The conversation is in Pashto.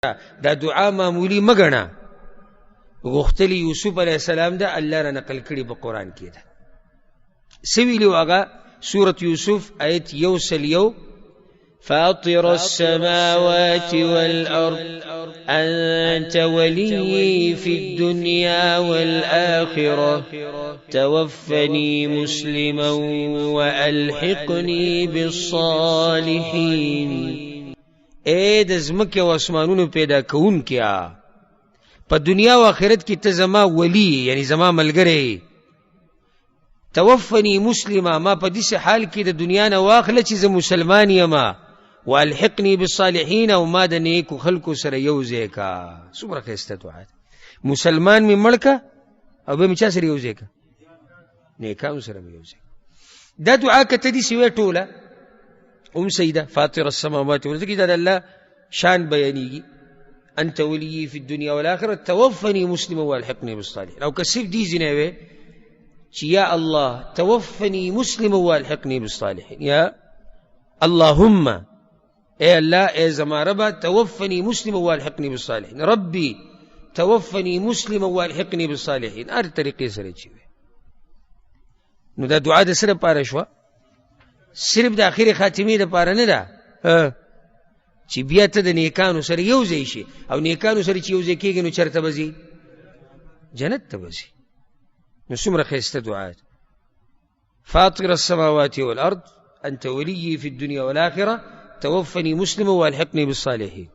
دا دعا معمولی مګڼه. غختلی یوسف علیہ السلام دا الله را نقل کړي په قرآن کې ده. سویلی واغا سورة یوسف آیت 101 فاطر السماوات والأرض أنت ولي في الدنيا والآخرة توفني مسلما وألحقني بالصالحين. اے د زمکه و اسمانونو پیدا کون کیا په دنیا و آخرت کی ته زما ولی یعنی زما ملګری. توفنی مسلما ما په دې حال کې د دنیا نه واخله چې زه مسلمان یم. والحقنی بالصالحین او ما د نیکو خلکو سره یو ځای کا. څومره ښایسته دعا ده. مسلمان می مړکه او به می چا سره یو ځای کا نیکانو سره یو ځای. دا دعا کته دي سوی ټوله سیده فاطر السماوات والارض دا الله شان بیانیږي. انت ولي في الدنيا والآخرة توفني مسلما والحقني بالصالحين. او کسب دي زنوي چې یا الله توفني مسلما والحقني بالصالحين. یا اللهم اے الله اے زما ربا توفني مسلما والحقني بالصالحين. ربي توفني مسلما والحقني بالصالحين. هر طریقې سره چی نو دا دعا د سره پاره شو، صرف د اخر خاتمه د پاره نه ده چې بیا ته د نیکانو سره یو ځای شي. او نیکانو سره چې یو ځای کېږي نو چرته بځي؟ جنت ته بځي. نو څومره ښایسته دعا ده. فاطر السماوات والارض انت ولي في الدنيا والآخرة توفني مسلما والحقني بالصالحين.